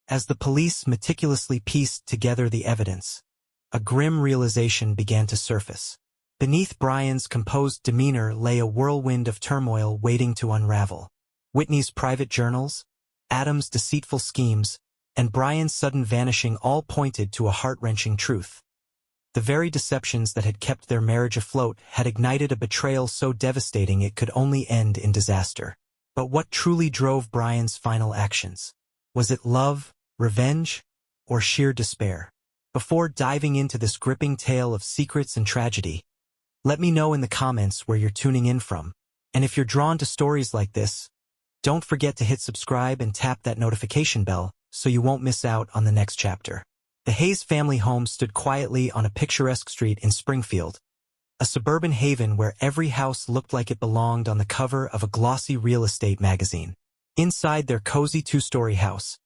As the police meticulously pieced together the evidence, a grim realization began to surface. Beneath Brian's composed demeanor lay a whirlwind of turmoil waiting to unravel. Whitney's private journals, Adam's deceitful schemes, and Brian's sudden vanishing all pointed to a heart-wrenching truth. The very deceptions that had kept their marriage afloat had ignited a betrayal so devastating it could only end in disaster. But what truly drove Brian's final actions? Was it love, revenge, or sheer despair? Before diving into this gripping tale of secrets and tragedy, let me know in the comments where you're tuning in from. And if you're drawn to stories like this, don't forget to hit subscribe and tap that notification bell so you won't miss out on the next chapter. The Hayes family home stood quietly on a picturesque street in Springfield, a suburban haven where every house looked like it belonged on the cover of a glossy real estate magazine. Inside their cozy two-story house,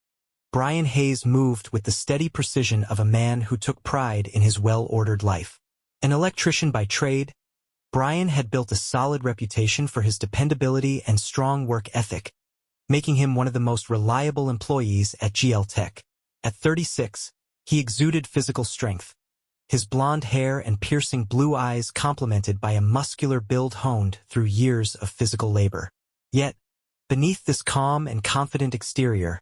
Brian Hayes moved with the steady precision of a man who took pride in his well-ordered life. An electrician by trade, Brian had built a solid reputation for his dependability and strong work ethic, making him one of the most reliable employees at GL Tech. At 36, he exuded physical strength, his blonde hair and piercing blue eyes complemented by a muscular build honed through years of physical labor. Yet, beneath this calm and confident exterior,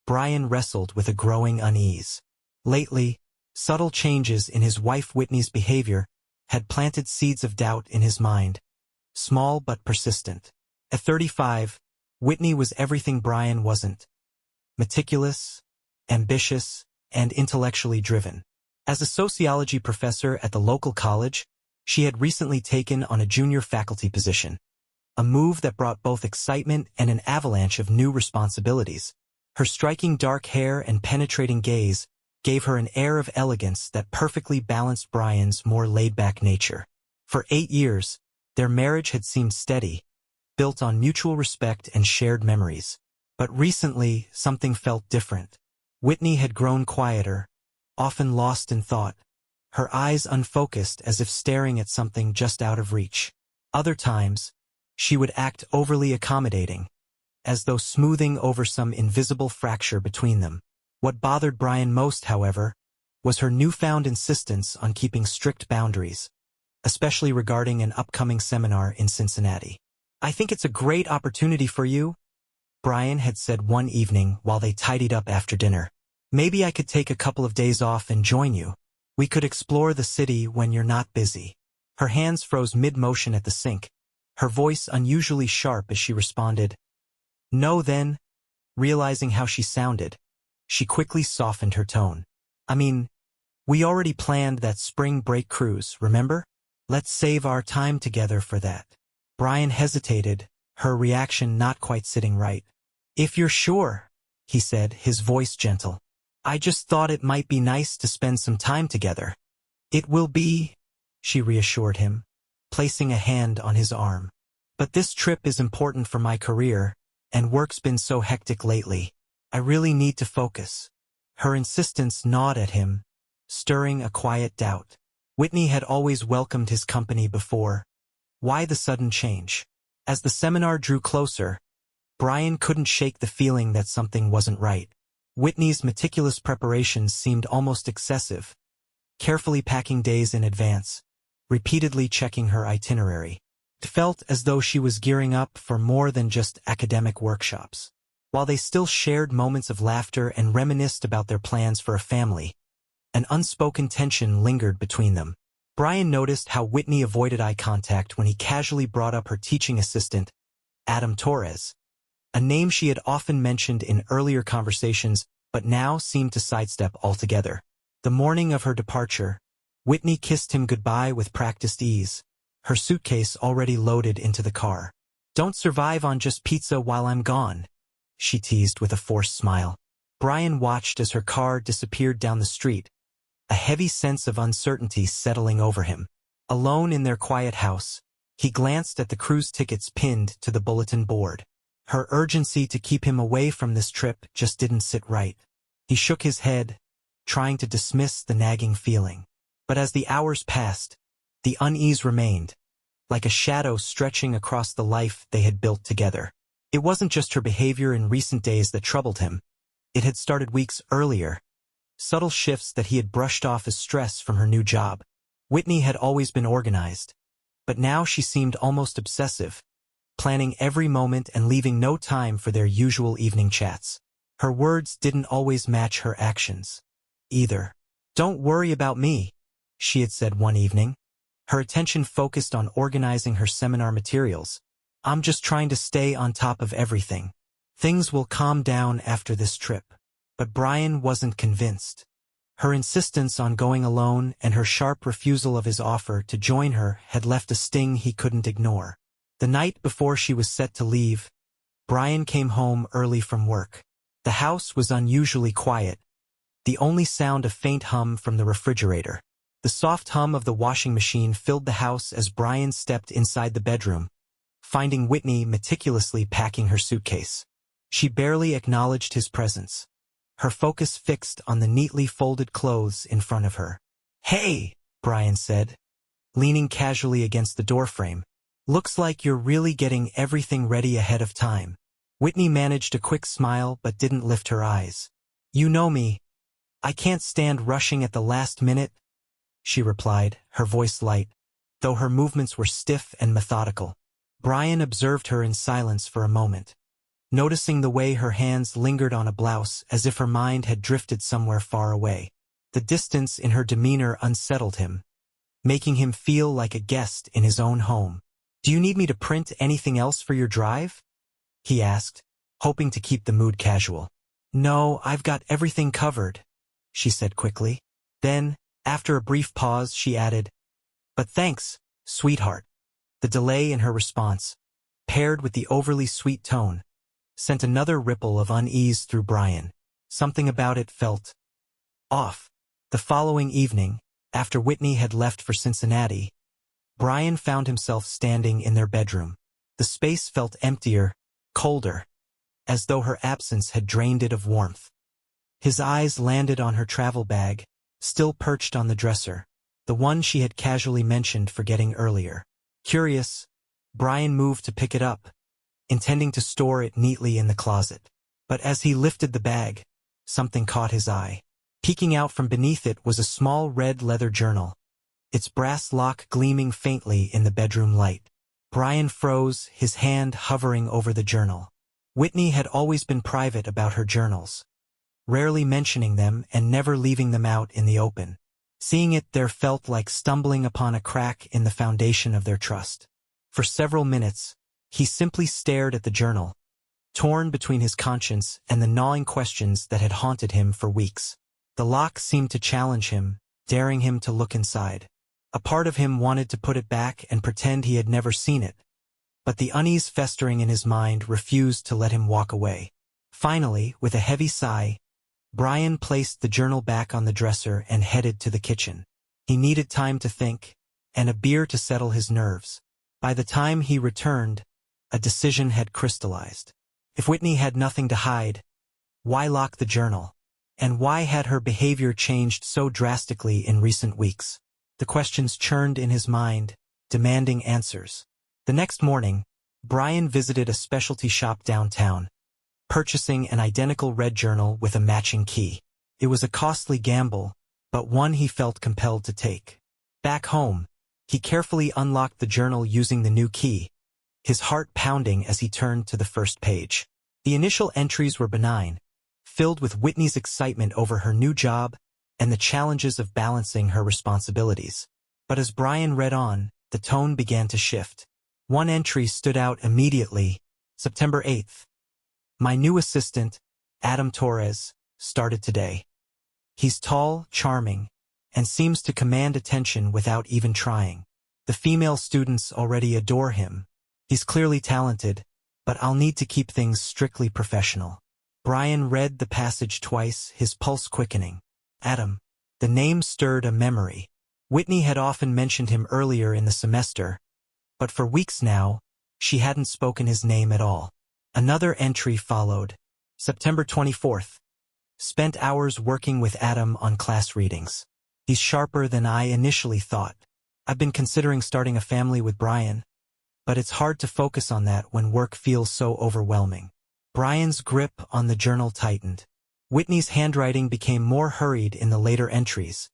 Brian wrestled with a growing unease. Lately, subtle changes in his wife Whitney's behavior had planted seeds of doubt in his mind, small but persistent. At 35, Whitney was everything Brian wasn't: meticulous, ambitious, and intellectually driven. As a sociology professor at the local college, she had recently taken on a junior faculty position, a move that brought both excitement and an avalanche of new responsibilities. Her striking dark hair and penetrating gaze gave her an air of elegance that perfectly balanced Brian's more laid-back nature. For 8 years, their marriage had seemed steady, built on mutual respect and shared memories. But recently, something felt different. Whitney had grown quieter, often lost in thought, her eyes unfocused as if staring at something just out of reach. Other times, she would act overly accommodating, as though smoothing over some invisible fracture between them. What bothered Brian most, however, was her newfound insistence on keeping strict boundaries, especially regarding an upcoming seminar in Cincinnati. "I think it's a great opportunity for you," Brian had said one evening while they tidied up after dinner. "Maybe I could take a couple of days off and join you. We could explore the city when you're not busy." Her hands froze mid-motion at the sink, her voice unusually sharp as she responded, "No." Then, realizing how she sounded, she quickly softened her tone. "I mean, we already planned that spring break cruise, remember? Let's save our time together for that." Brian hesitated, her reaction not quite sitting right. "If you're sure," he said, his voice gentle. "I just thought it might be nice to spend some time together." "It will be," she reassured him, placing a hand on his arm. "But this trip is important for my career, and work's been so hectic lately. I really need to focus." Her insistence gnawed at him, stirring a quiet doubt. Whitney had always welcomed his company before. Why the sudden change? As the seminar drew closer, Brian couldn't shake the feeling that something wasn't right. Whitney's meticulous preparations seemed almost excessive, carefully packing days in advance, repeatedly checking her itinerary. It felt as though she was gearing up for more than just academic workshops. While they still shared moments of laughter and reminisced about their plans for a family, an unspoken tension lingered between them. Brian noticed how Whitney avoided eye contact when he casually brought up her teaching assistant, Adam Torres, a name she had often mentioned in earlier conversations but now seemed to sidestep altogether. The morning of her departure, Whitney kissed him goodbye with practiced ease, her suitcase already loaded into the car. "Don't survive on just pizza while I'm gone," she teased with a forced smile. Brian watched as her car disappeared down the street, a heavy sense of uncertainty settling over him. Alone in their quiet house, he glanced at the cruise tickets pinned to the bulletin board. Her urgency to keep him away from this trip just didn't sit right. He shook his head, trying to dismiss the nagging feeling. But as the hours passed, the unease remained, like a shadow stretching across the life they had built together. It wasn't just her behavior in recent days that troubled him. It had started weeks earlier, subtle shifts that he had brushed off as stress from her new job. Whitney had always been organized, but now she seemed almost obsessive, planning every moment and leaving no time for their usual evening chats. Her words didn't always match her actions, either. "Don't worry about me," she had said one evening, her attention focused on organizing her seminar materials. "I'm just trying to stay on top of everything. Things will calm down after this trip." But Brian wasn't convinced. Her insistence on going alone and her sharp refusal of his offer to join her had left a sting he couldn't ignore. The night before she was set to leave, Brian came home early from work. The house was unusually quiet, the only sound a faint hum from the refrigerator. The soft hum of the washing machine filled the house as Brian stepped inside the bedroom, finding Whitney meticulously packing her suitcase. She barely acknowledged his presence, her focus fixed on the neatly folded clothes in front of her. "Hey," Brian said, leaning casually against the doorframe. "Looks like you're really getting everything ready ahead of time." Whitney managed a quick smile but didn't lift her eyes. "You know me. I can't stand rushing at the last minute," she replied, her voice light, though her movements were stiff and methodical. Brian observed her in silence for a moment, noticing the way her hands lingered on a blouse as if her mind had drifted somewhere far away. The distance in her demeanor unsettled him, making him feel like a guest in his own home. "Do you need me to print anything else for your drive?" he asked, hoping to keep the mood casual. "No, I've got everything covered," she said quickly. Then, after a brief pause, she added, "But thanks, sweetheart." The delay in her response, paired with the overly sweet tone, sent another ripple of unease through Brian. Something about it felt off. The following evening, after Whitney had left for Cincinnati, Brian found himself standing in their bedroom. The space felt emptier, colder, as though her absence had drained it of warmth. His eyes landed on her travel bag, still perched on the dresser, the one she had casually mentioned forgetting earlier. Curious, Brian moved to pick it up, intending to store it neatly in the closet. But as he lifted the bag, something caught his eye. Peeking out from beneath it was a small red leather journal, its brass lock gleaming faintly in the bedroom light. Brian froze, his hand hovering over the journal. Whitney had always been private about her journals, rarely mentioning them and never leaving them out in the open. Seeing it there felt like stumbling upon a crack in the foundation of their trust. For several minutes, he simply stared at the journal, torn between his conscience and the gnawing questions that had haunted him for weeks. The lock seemed to challenge him, daring him to look inside. A part of him wanted to put it back and pretend he had never seen it, but the unease festering in his mind refused to let him walk away. Finally, with a heavy sigh, Brian placed the journal back on the dresser and headed to the kitchen. He needed time to think, and a beer to settle his nerves. By the time he returned, a decision had crystallized. If Whitney had nothing to hide, why lock the journal? And why had her behavior changed so drastically in recent weeks? The questions churned in his mind, demanding answers. The next morning, Brian visited a specialty shop downtown, purchasing an identical red journal with a matching key. It was a costly gamble, but one he felt compelled to take. Back home, he carefully unlocked the journal using the new key, his heart pounding as he turned to the first page. The initial entries were benign, filled with Whitney's excitement over her new job and the challenges of balancing her responsibilities. But as Brian read on, the tone began to shift. One entry stood out immediately. September 8th. My new assistant, Adam Torres, started today. He's tall, charming, and seems to command attention without even trying. The female students already adore him. He's clearly talented, but I'll need to keep things strictly professional. Brian read the passage twice, his pulse quickening. Adam. The name stirred a memory. Whitney had often mentioned him earlier in the semester, but for weeks now, she hadn't spoken his name at all. Another entry followed. September 24th. Spent hours working with Adam on class readings. He's sharper than I initially thought. I've been considering starting a family with Brian, but it's hard to focus on that when work feels so overwhelming. Brian's grip on the journal tightened. Whitney's handwriting became more hurried in the later entries,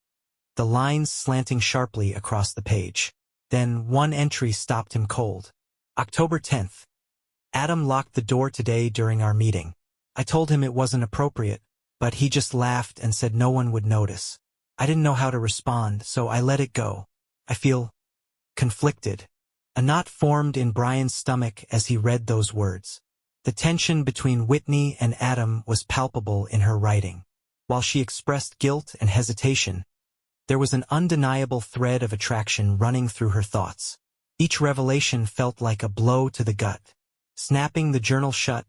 the lines slanting sharply across the page. Then one entry stopped him cold. October 10th. Adam locked the door today during our meeting. I told him it wasn't appropriate, but he just laughed and said no one would notice. I didn't know how to respond, so I let it go. I feel conflicted. A knot formed in Brian's stomach as he read those words. The tension between Whitney and Adam was palpable in her writing. While she expressed guilt and hesitation, there was an undeniable thread of attraction running through her thoughts. Each revelation felt like a blow to the gut. Snapping the journal shut,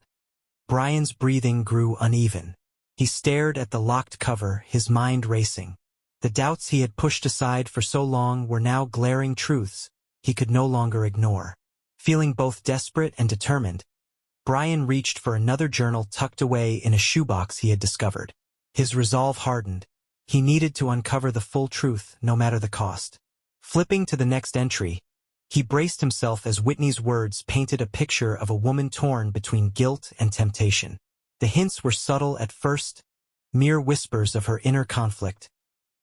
Brian's breathing grew uneven. He stared at the locked cover, his mind racing. The doubts he had pushed aside for so long were now glaring truths he could no longer ignore. Feeling both desperate and determined, Brian reached for another journal tucked away in a shoebox he had discovered. His resolve hardened. He needed to uncover the full truth, no matter the cost. Flipping to the next entry, he braced himself as Whitney's words painted a picture of a woman torn between guilt and temptation. The hints were subtle at first, mere whispers of her inner conflict,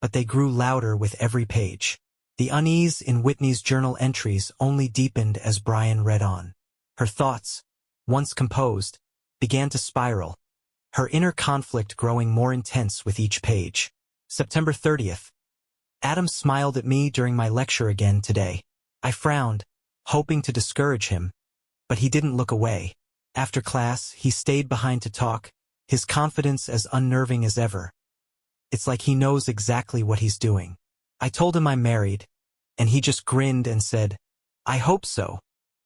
but they grew louder with every page. The unease in Whitney's journal entries only deepened as Brian read on. Her thoughts, once composed, began to spiral, her inner conflict growing more intense with each page. September 30th. Adam smiled at me during my lecture again today. I frowned, hoping to discourage him, but he didn't look away. After class, he stayed behind to talk, his confidence as unnerving as ever. It's like he knows exactly what he's doing. I told him I'm married, and he just grinned and said, "I hope so."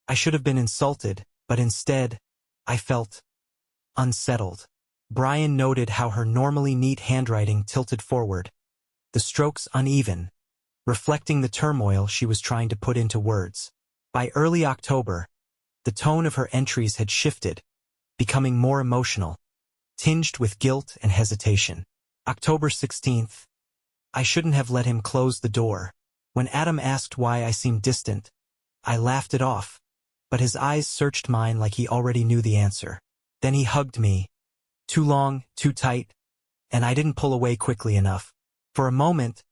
I should have been insulted, but instead, I felt unsettled. Brian noted how her normally neat handwriting tilted forward, the strokes uneven, reflecting the turmoil she was trying to put into words. By early October, the tone of her entries had shifted, becoming more emotional, tinged with guilt and hesitation. October 16th. I shouldn't have let him close the door. When Adam asked why I seemed distant, I laughed it off, but his eyes searched mine like he already knew the answer. Then he hugged me. Too long, too tight, and I didn't pull away quickly enough. For a moment,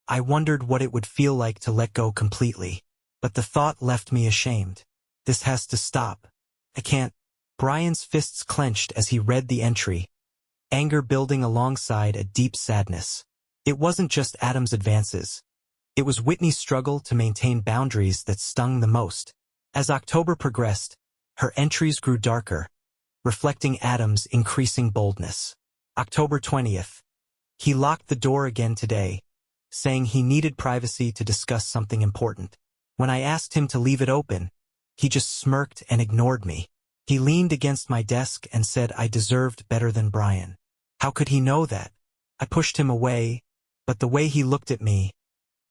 I wondered what it would feel like to let go completely, but the thought left me ashamed. This has to stop. I can't. Brian's fists clenched as he read the entry, anger building alongside a deep sadness. It wasn't just Adam's advances. It was Whitney's struggle to maintain boundaries that stung the most. As October progressed, her entries grew darker, reflecting Adam's increasing boldness. October 20th. He locked the door again today, saying he needed privacy to discuss something important. When I asked him to leave it open, he just smirked and ignored me. He leaned against my desk and said I deserved better than Brian. How could he know that? I pushed him away, but the way he looked at me,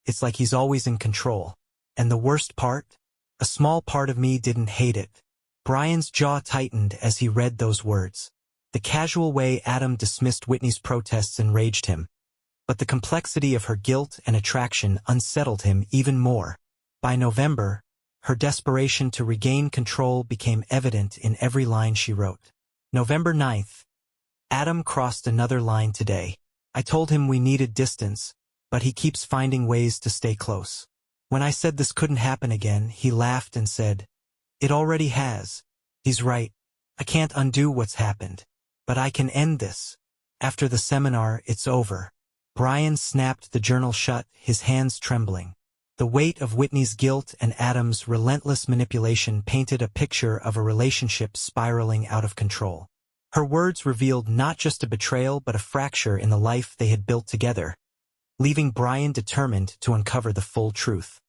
it's like he's always in control. And the worst part? A small part of me didn't hate it. Brian's jaw tightened as he read those words. The casual way Adam dismissed Whitney's protests enraged him, but the complexity of her guilt and attraction unsettled him even more. By November, her desperation to regain control became evident in every line she wrote. November 9th. Adam crossed another line today. I told him we needed distance, but he keeps finding ways to stay close. When I said this couldn't happen again, he laughed and said, "It already has." He's right. I can't undo what's happened, but I can end this. After the seminar, it's over. Brian snapped the journal shut, his hands trembling. The weight of Whitney's guilt and Adam's relentless manipulation painted a picture of a relationship spiraling out of control. Her words revealed not just a betrayal but a fracture in the life they had built together, leaving Brian determined to uncover the full truth.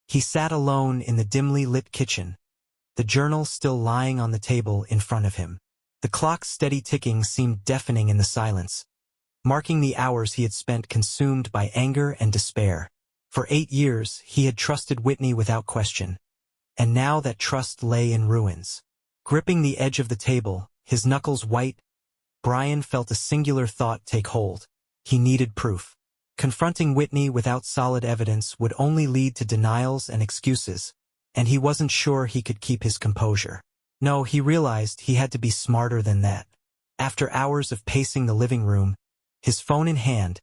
He sat alone in the dimly lit kitchen, the journal still lying on the table in front of him. The clock's steady ticking seemed deafening in the silence, marking the hours he had spent consumed by anger and despair. For 8 years, he had trusted Whitney without question, and now that trust lay in ruins. Gripping the edge of the table, his knuckles white, Brian felt a singular thought take hold. He needed proof. Confronting Whitney without solid evidence would only lead to denials and excuses, and he wasn't sure he could keep his composure. No, he realized he had to be smarter than that. After hours of pacing the living room, his phone in hand,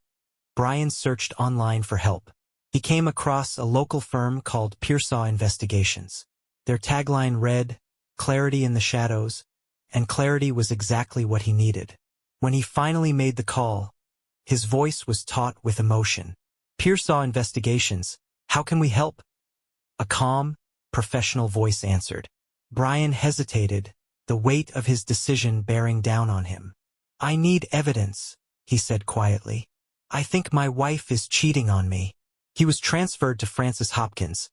Brian searched online for help. He came across a local firm called Pearsall Investigations. Their tagline read, "Clarity in the shadows," and clarity was exactly what he needed. When he finally made the call, his voice was taut with emotion. "Pearsall Investigations, how can we help?" A calm, professional voice answered. Brian hesitated, the weight of his decision bearing down on him. "I need evidence," he said quietly. "I think my wife is cheating on me." He was transferred to Francis Hopkins,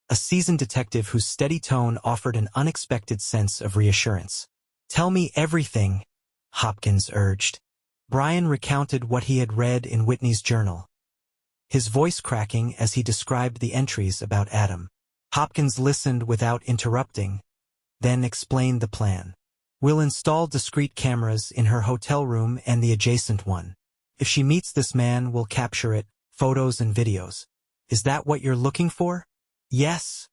a seasoned detective whose steady tone offered an unexpected sense of reassurance. "Tell me everything," Hopkins urged. Brian recounted what he had read in Whitney's journal, his voice cracking as he described the entries about Adam. Hopkins listened without interrupting, then explained the plan. "We'll install discrete cameras in her hotel room and the adjacent one. If she meets this man, we'll capture it, photos and videos. Is that what you're looking for?" "Yes,"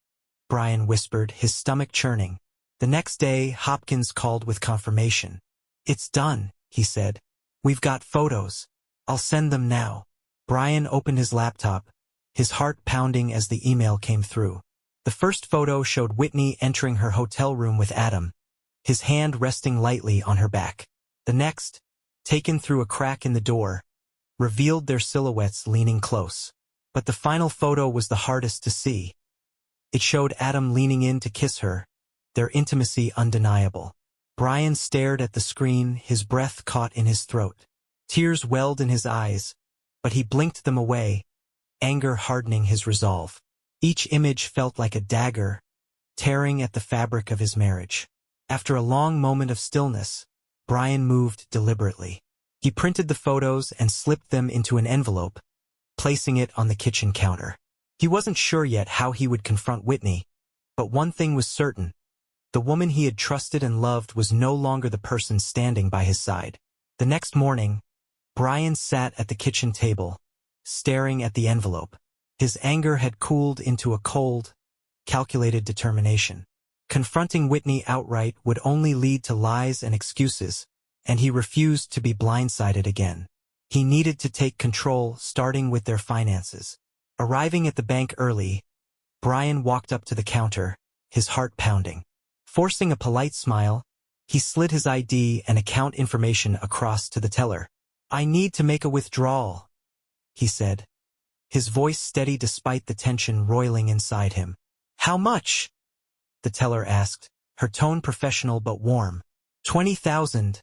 Brian whispered, his stomach churning. The next day, Hopkins called with confirmation. "It's done," he said. "We've got photos. I'll send them now." Brian opened his laptop, his heart pounding as the email came through. The first photo showed Whitney entering her hotel room with Adam, his hand resting lightly on her back. The next, taken through a crack in the door, revealed their silhouettes leaning close. But the final photo was the hardest to see. It showed Adam leaning in to kiss her, their intimacy undeniable. Brian stared at the screen, his breath caught in his throat. Tears welled in his eyes, but he blinked them away, anger hardening his resolve. Each image felt like a dagger, tearing at the fabric of his marriage. After a long moment of stillness, Brian moved deliberately. He printed the photos and slipped them into an envelope, placing it on the kitchen counter. He wasn't sure yet how he would confront Whitney, but one thing was certain. The woman he had trusted and loved was no longer the person standing by his side. The next morning, Brian sat at the kitchen table, staring at the envelope. His anger had cooled into a cold, calculated determination. Confronting Whitney outright would only lead to lies and excuses, and he refused to be blindsided again. He needed to take control, starting with their finances. Arriving at the bank early, Brian walked up to the counter, his heart pounding. Forcing a polite smile, he slid his ID and account information across to the teller. "I need to make a withdrawal," he said, his voice steady despite the tension roiling inside him. "How much?" the teller asked, her tone professional but warm. 20,000,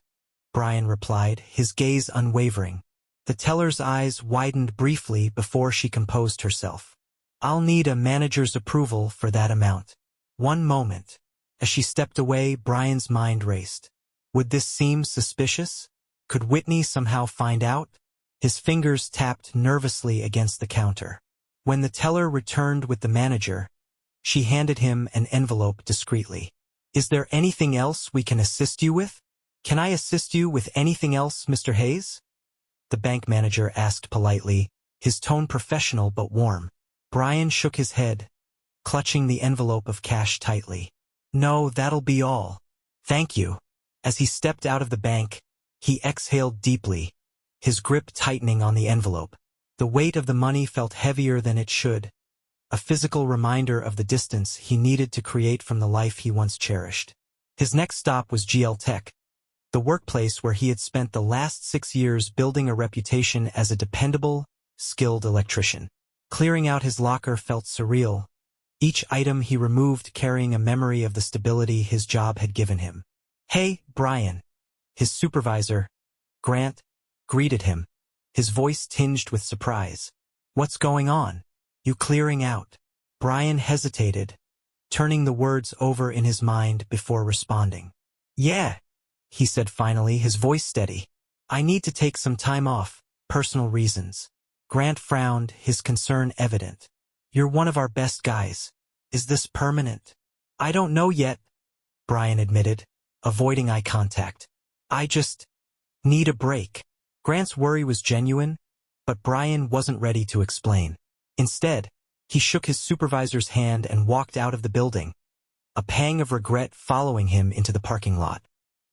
Brian replied, his gaze unwavering. The teller's eyes widened briefly before she composed herself. "I'll need a manager's approval for that amount." One moment. As she stepped away, Brian's mind raced. Would this seem suspicious? Could Whitney somehow find out? His fingers tapped nervously against the counter. When the teller returned with the manager, she handed him an envelope discreetly. "Is there anything else we can assist you with?" "Can I assist you with anything else, Mr. Hayes?" the bank manager asked politely, his tone professional but warm. Brian shook his head, clutching the envelope of cash tightly. "No, that'll be all. Thank you." As he stepped out of the bank, he exhaled deeply, his grip tightening on the envelope. The weight of the money felt heavier than it should, a physical reminder of the distance he needed to create from the life he once cherished. His next stop was GL Tech, the workplace where he had spent the last 6 years building a reputation as a dependable, skilled electrician. Clearing out his locker felt surreal, each item he removed carrying a memory of the stability his job had given him. "Hey, Brian." His supervisor, Grant, greeted him, his voice tinged with surprise. "What's going on? You clearing out?" Brian hesitated, turning the words over in his mind before responding. "Yeah," he said finally, his voice steady. "I need to take some time off, personal reasons." Grant frowned, his concern evident. "You're one of our best guys. Is this permanent?" "I don't know yet," Brian admitted, avoiding eye contact. "I just need a break." Grant's worry was genuine, but Brian wasn't ready to explain. Instead, he shook his supervisor's hand and walked out of the building, a pang of regret following him into the parking lot.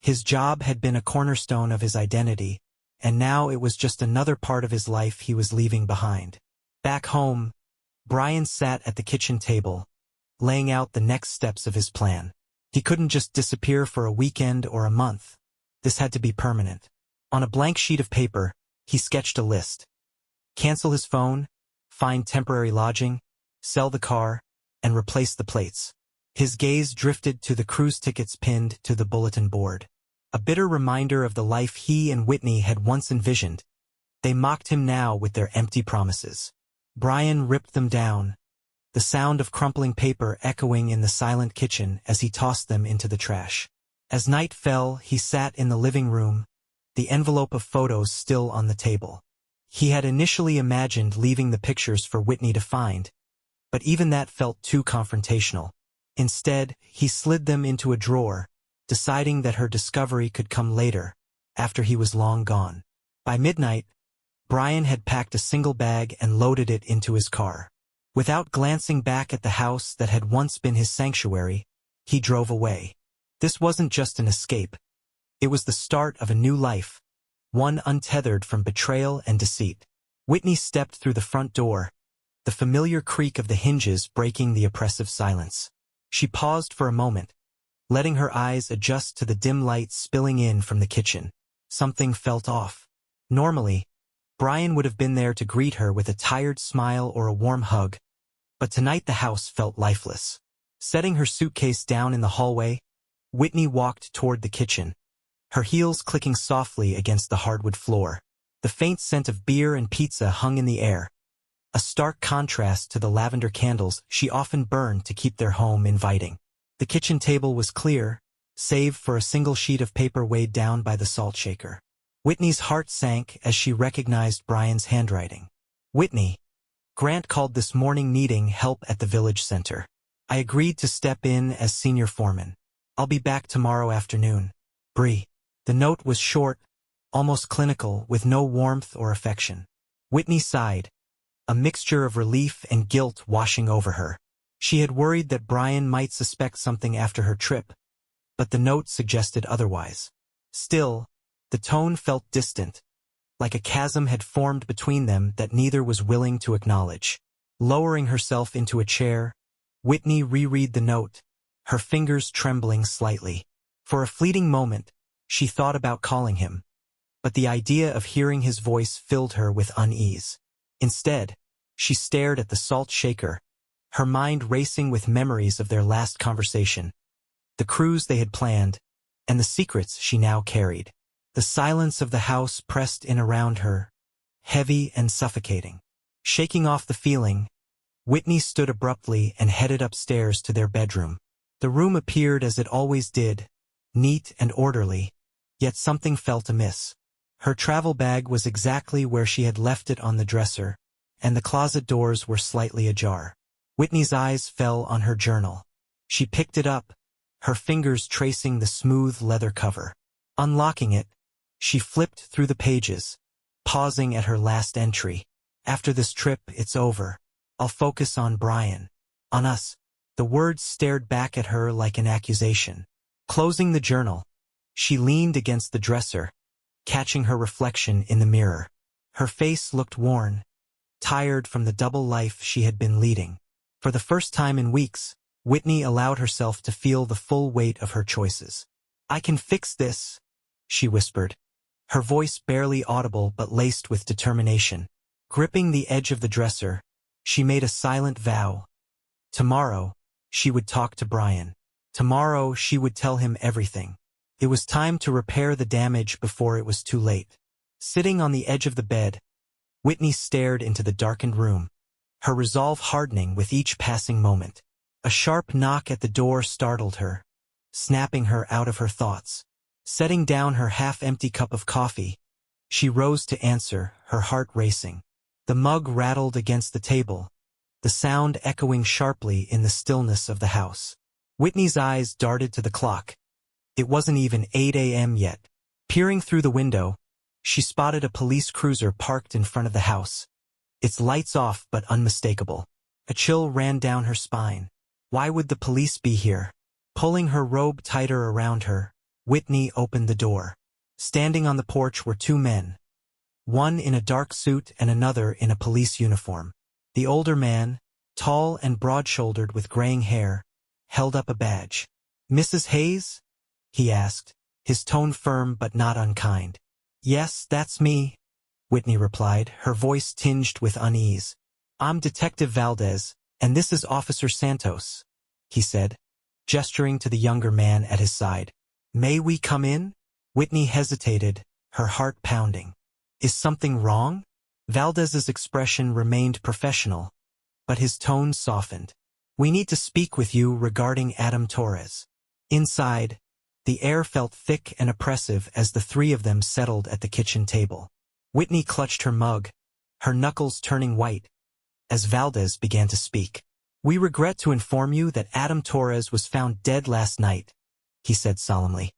His job had been a cornerstone of his identity, and now it was just another part of his life he was leaving behind. Back home, Brian sat at the kitchen table, laying out the next steps of his plan. He couldn't just disappear for a weekend or a month. This had to be permanent. On a blank sheet of paper, he sketched a list. Cancel his phone, find temporary lodging, sell the car, and replace the plates. His gaze drifted to the cruise tickets pinned to the bulletin board. A bitter reminder of the life he and Whitney had once envisioned. They mocked him now with their empty promises. Brian ripped them down, the sound of crumpling paper echoing in the silent kitchen as he tossed them into the trash. As night fell, he sat in the living room, the envelope of photos still on the table. He had initially imagined leaving the pictures for Whitney to find, but even that felt too confrontational. Instead, he slid them into a drawer, deciding that her discovery could come later, after he was long gone. By midnight, Brian had packed a single bag and loaded it into his car. Without glancing back at the house that had once been his sanctuary, he drove away. This wasn't just an escape. It was the start of a new life, one untethered from betrayal and deceit. Whitney stepped through the front door, the familiar creak of the hinges breaking the oppressive silence. She paused for a moment, letting her eyes adjust to the dim light spilling in from the kitchen. Something felt off. Normally, Brian would have been there to greet her with a tired smile or a warm hug, but tonight the house felt lifeless. Setting her suitcase down in the hallway, Whitney walked toward the kitchen, her heels clicking softly against the hardwood floor. The faint scent of beer and pizza hung in the air, a stark contrast to the lavender candles she often burned to keep their home inviting. The kitchen table was clear, save for a single sheet of paper weighed down by the salt shaker. Whitney's heart sank as she recognized Brian's handwriting. Whitney, Grant called this morning needing help at the village center. I agreed to step in as senior foreman. I'll be back tomorrow afternoon. Bree. The note was short, almost clinical, with no warmth or affection. Whitney sighed, a mixture of relief and guilt washing over her. She had worried that Brian might suspect something after her trip, but the note suggested otherwise. Still, the tone felt distant, like a chasm had formed between them that neither was willing to acknowledge. Lowering herself into a chair, Whitney reread the note, her fingers trembling slightly. For a fleeting moment, she thought about calling him, but the idea of hearing his voice filled her with unease. Instead, she stared at the salt shaker, her mind racing with memories of their last conversation, the cruise they had planned, and the secrets she now carried. The silence of the house pressed in around her, heavy and suffocating. Shaking off the feeling, Whitney stood abruptly and headed upstairs to their bedroom. The room appeared as it always did, neat and orderly, yet something felt amiss. Her travel bag was exactly where she had left it on the dresser, and the closet doors were slightly ajar. Whitney's eyes fell on her journal. She picked it up, her fingers tracing the smooth leather cover. Unlocking it, she flipped through the pages, pausing at her last entry. After this trip, it's over. I'll focus on Brian. On us. The words stared back at her like an accusation. Closing the journal, she leaned against the dresser, catching her reflection in the mirror. Her face looked worn, tired from the double life she had been leading. For the first time in weeks, Whitney allowed herself to feel the full weight of her choices. I can fix this, she whispered, her voice barely audible but laced with determination. Gripping the edge of the dresser, she made a silent vow. Tomorrow, she would talk to Brian. Tomorrow, she would tell him everything. It was time to repair the damage before it was too late. Sitting on the edge of the bed, Whitney stared into the darkened room, her resolve hardening with each passing moment. A sharp knock at the door startled her, snapping her out of her thoughts. Setting down her half-empty cup of coffee, she rose to answer, her heart racing. The mug rattled against the table, the sound echoing sharply in the stillness of the house. Whitney's eyes darted to the clock. It wasn't even 8 a.m. yet. Peering through the window, she spotted a police cruiser parked in front of the house, its lights off but unmistakable. A chill ran down her spine. Why would the police be here? Pulling her robe tighter around her, Whitney opened the door. Standing on the porch were two men, one in a dark suit and another in a police uniform. The older man, tall and broad-shouldered with graying hair, held up a badge. "Mrs. Hayes?" he asked, his tone firm but not unkind. "Yes, that's me," Whitney replied, her voice tinged with unease. "I'm Detective Valdez, and this is Officer Santos," he said, gesturing to the younger man at his side. "May we come in?" Whitney hesitated, her heart pounding. "Is something wrong?" Valdez's expression remained professional, but his tone softened. "We need to speak with you regarding Adam Torres." Inside, the air felt thick and oppressive as the three of them settled at the kitchen table. Whitney clutched her mug, her knuckles turning white, as Valdez began to speak. "We regret to inform you that Adam Torres was found dead last night," he said solemnly.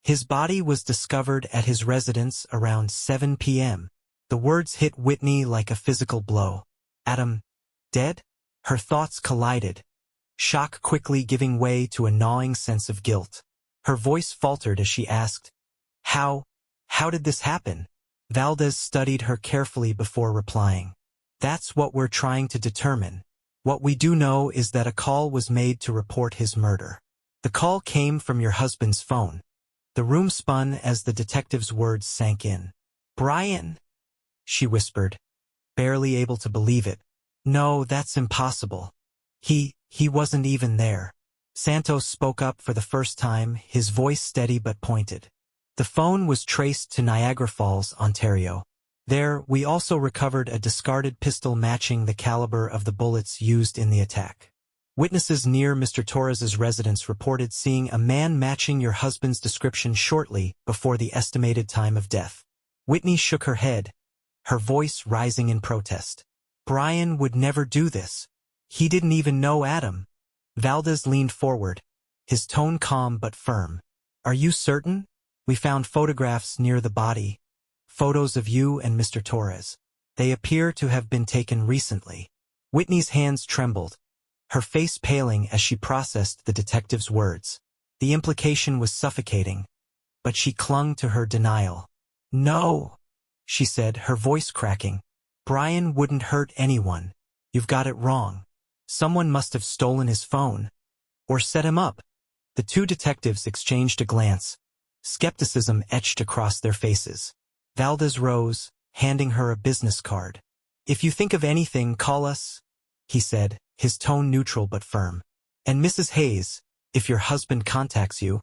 "His body was discovered at his residence around 7 p.m. The words hit Whitney like a physical blow. "Adam, dead?" Her thoughts collided, shock quickly giving way to a gnawing sense of guilt. Her voice faltered as she asked, How did this happen?" Valdez studied her carefully before replying. "That's what we're trying to determine. What we do know is that a call was made to report his murder. The call came from your husband's phone." The room spun as the detective's words sank in. "Brian," she whispered, barely able to believe it. "No, that's impossible. He wasn't even there." Santos spoke up for the first time, his voice steady but pointed. "The phone was traced to Niagara Falls, Ontario. There, we also recovered a discarded pistol matching the caliber of the bullets used in the attack. Witnesses near Mr. Torres's residence reported seeing a man matching your husband's description shortly before the estimated time of death." Whitney shook her head, her voice rising in protest. "Brian would never do this. He didn't even know Adam." Valdez leaned forward, his tone calm but firm. "Are you certain? We found photographs near the body, photos of you and Mr. Torres. They appear to have been taken recently." Whitney's hands trembled, her face paling as she processed the detective's words. The implication was suffocating, but she clung to her denial. "No," she said, her voice cracking. "Brian wouldn't hurt anyone. You've got it wrong. Someone must have stolen his phone, or set him up." The two detectives exchanged a glance, skepticism etched across their faces. Valdez rose, handing her a business card. "If you think of anything, call us," he said, his tone neutral but firm. "And Mrs. Hayes, if your husband contacts you,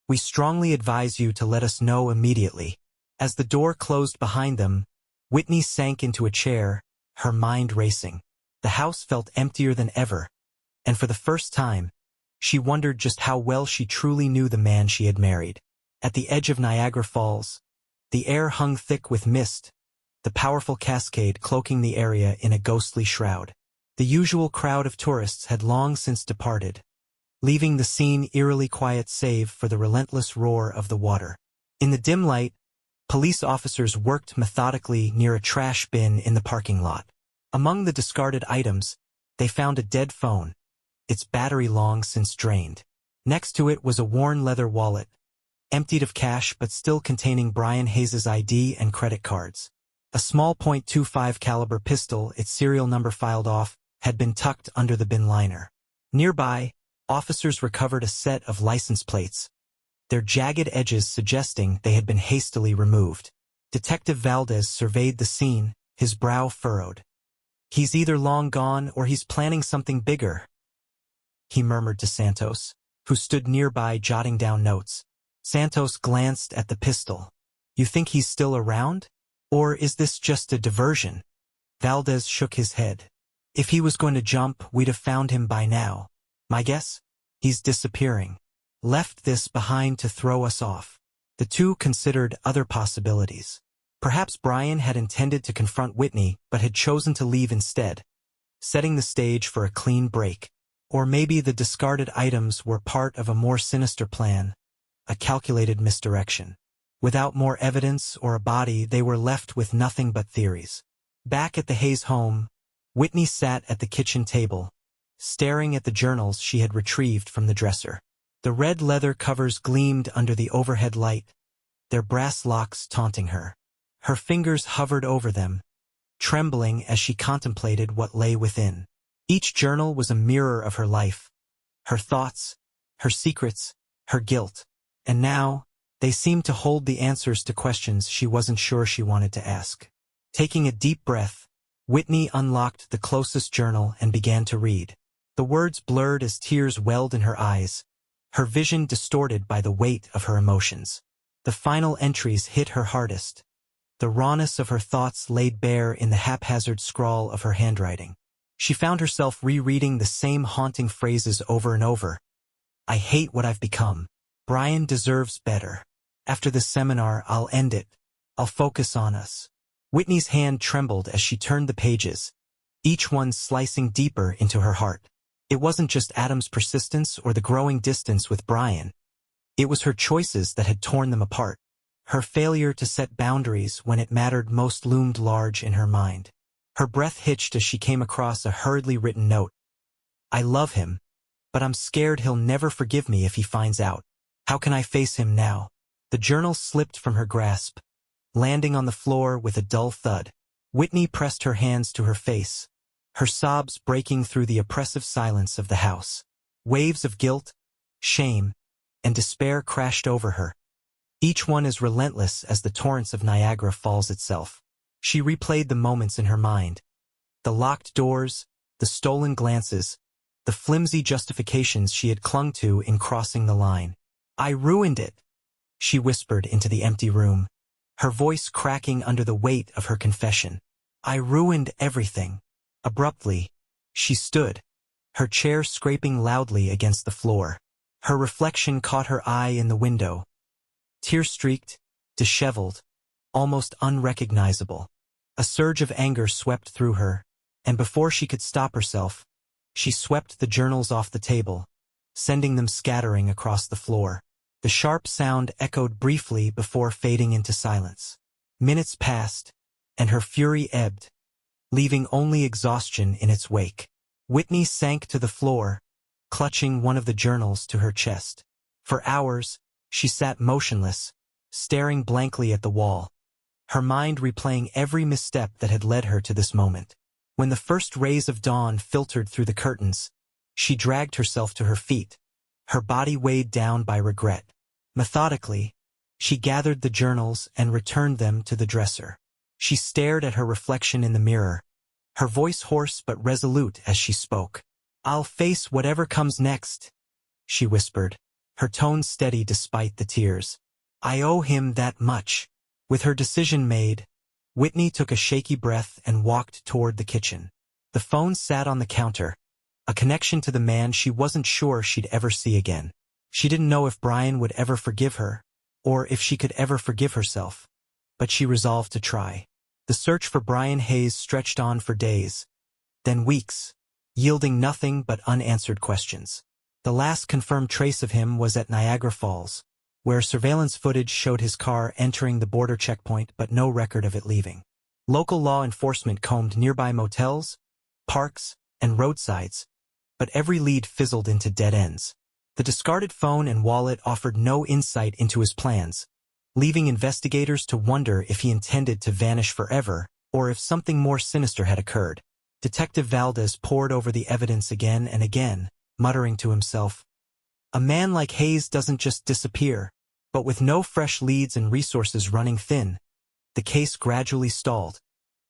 we strongly advise you to let us know immediately." As the door closed behind them, Whitney sank into a chair, her mind racing. The house felt emptier than ever, and for the first time, she wondered just how well she truly knew the man she had married. At the edge of Niagara Falls, the air hung thick with mist, the powerful cascade cloaking the area in a ghostly shroud. The usual crowd of tourists had long since departed, leaving the scene eerily quiet save for the relentless roar of the water. In the dim light, police officers worked methodically near a trash bin in the parking lot. Among the discarded items, they found a dead phone, its battery long since drained. Next to it was a worn leather wallet, emptied of cash but still containing Brian Hayes's ID and credit cards. A small .25 caliber pistol, its serial number filed off, had been tucked under the bin liner. Nearby, officers recovered a set of license plates, their jagged edges suggesting they had been hastily removed. Detective Valdez surveyed the scene, his brow furrowed. "He's either long gone or he's planning something bigger," he murmured to Santos, who stood nearby jotting down notes. Santos glanced at the pistol. "You think he's still around? Or is this just a diversion?" Valdez shook his head. "If he was going to jump, we'd have found him by now. My guess? He's disappearing. Left this behind to throw us off." The two considered other possibilities. Perhaps Brian had intended to confront Whitney but had chosen to leave instead, setting the stage for a clean break. Or maybe the discarded items were part of a more sinister plan, a calculated misdirection. Without more evidence or a body, they were left with nothing but theories. Back at the Hayes home, Whitney sat at the kitchen table, staring at the journals she had retrieved from the dresser. The red leather covers gleamed under the overhead light, their brass locks taunting her. Her fingers hovered over them, trembling as she contemplated what lay within. Each journal was a mirror of her life, her thoughts, her secrets, her guilt. And now, they seemed to hold the answers to questions she wasn't sure she wanted to ask. Taking a deep breath, Whitney unlocked the closest journal and began to read. The words blurred as tears welled in her eyes, her vision distorted by the weight of her emotions. The final entries hit her hardest, the rawness of her thoughts laid bare in the haphazard scrawl of her handwriting. She found herself rereading the same haunting phrases over and over. I hate what I've become. Brian deserves better. After this seminar, I'll end it. I'll focus on us. Whitney's hand trembled as she turned the pages, each one slicing deeper into her heart. It wasn't just Adam's persistence or the growing distance with Brian. It was her choices that had torn them apart. Her failure to set boundaries when it mattered most loomed large in her mind. Her breath hitched as she came across a hurriedly written note. I love him, but I'm scared he'll never forgive me if he finds out. How can I face him now? The journal slipped from her grasp, landing on the floor with a dull thud. Whitney pressed her hands to her face, her sobs breaking through the oppressive silence of the house. Waves of guilt, shame, and despair crashed over her, each one as relentless as the torrents of Niagara Falls itself. She replayed the moments in her mind. The locked doors, the stolen glances, the flimsy justifications she had clung to in crossing the line. I ruined it, she whispered into the empty room, her voice cracking under the weight of her confession. I ruined everything. Abruptly, she stood, her chair scraping loudly against the floor. Her reflection caught her eye in the window. Tear-streaked, disheveled, almost unrecognizable. A surge of anger swept through her, and before she could stop herself, she swept the journals off the table, sending them scattering across the floor. The sharp sound echoed briefly before fading into silence. Minutes passed, and her fury ebbed, leaving only exhaustion in its wake. Whitney sank to the floor, clutching one of the journals to her chest. For hours, she sat motionless, staring blankly at the wall, her mind replaying every misstep that had led her to this moment. When the first rays of dawn filtered through the curtains, she dragged herself to her feet, her body weighed down by regret. Methodically, she gathered the journals and returned them to the dresser. She stared at her reflection in the mirror, her voice hoarse but resolute as she spoke. I'll face whatever comes next, she whispered, her tone steady despite the tears. I owe him that much. With her decision made, Whitney took a shaky breath and walked toward the kitchen. The phone sat on the counter, a connection to the man she wasn't sure she'd ever see again. She didn't know if Brian would ever forgive her, or if she could ever forgive herself, but she resolved to try. The search for Brian Hayes stretched on for days, then weeks, yielding nothing but unanswered questions. The last confirmed trace of him was at Niagara Falls, where surveillance footage showed his car entering the border checkpoint but no record of it leaving. Local law enforcement combed nearby motels, parks, and roadsides, but every lead fizzled into dead ends. The discarded phone and wallet offered no insight into his plans, leaving investigators to wonder if he intended to vanish forever or if something more sinister had occurred. Detective Valdez pored over the evidence again and again, muttering to himself, a man like Hayes doesn't just disappear. But with no fresh leads and resources running thin, the case gradually stalled,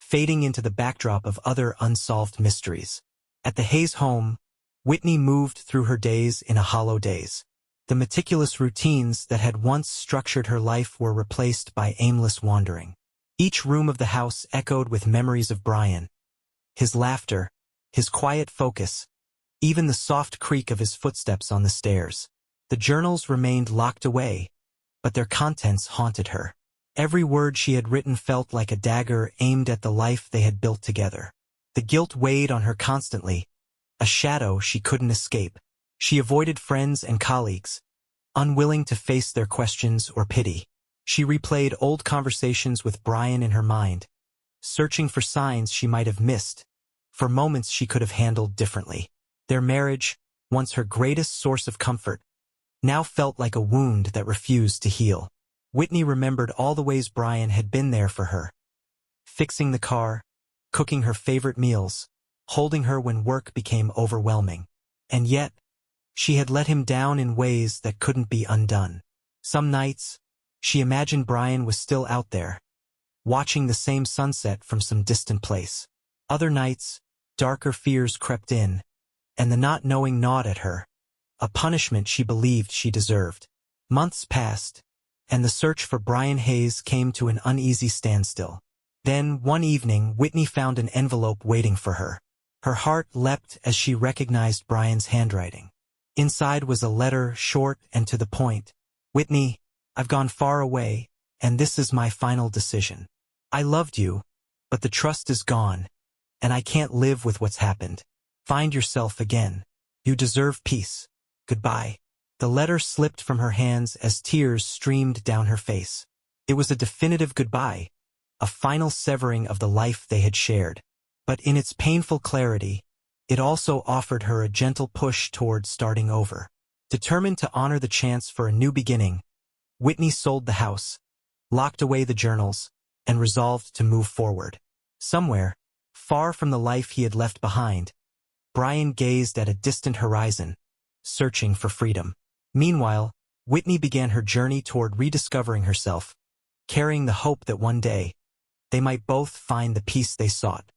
fading into the backdrop of other unsolved mysteries. At the Hayes home, Whitney moved through her days in a hollow daze. The meticulous routines that had once structured her life were replaced by aimless wandering. Each room of the house echoed with memories of Brian, his laughter, his quiet focus, even the soft creak of his footsteps on the stairs. The journals remained locked away, but their contents haunted her. Every word she had written felt like a dagger aimed at the life they had built together. The guilt weighed on her constantly, a shadow she couldn't escape. She avoided friends and colleagues, unwilling to face their questions or pity. She replayed old conversations with Brian in her mind, searching for signs she might have missed, for moments she could have handled differently. Their marriage, once her greatest source of comfort, now felt like a wound that refused to heal. Whitney remembered all the ways Brian had been there for her. Fixing the car, cooking her favorite meals, holding her when work became overwhelming. And yet, she had let him down in ways that couldn't be undone. Some nights, she imagined Brian was still out there, watching the same sunset from some distant place. Other nights, darker fears crept in, and the not knowing gnawed at her, a punishment she believed she deserved. Months passed, and the search for Brian Hayes came to an uneasy standstill. Then, one evening, Whitney found an envelope waiting for her. Her heart leapt as she recognized Brian's handwriting. Inside was a letter, short and to the point. "Whitney, I've gone far away, and this is my final decision. I loved you, but the trust is gone, and I can't live with what's happened. Find yourself again. You deserve peace. Goodbye." The letter slipped from her hands as tears streamed down her face. It was a definitive goodbye, a final severing of the life they had shared. But in its painful clarity, it also offered her a gentle push toward starting over. Determined to honor the chance for a new beginning, Whitney sold the house, locked away the journals, and resolved to move forward. Somewhere, far from the life he had left behind, Brian gazed at a distant horizon, searching for freedom. Meanwhile, Whitney began her journey toward rediscovering herself, carrying the hope that one day, they might both find the peace they sought.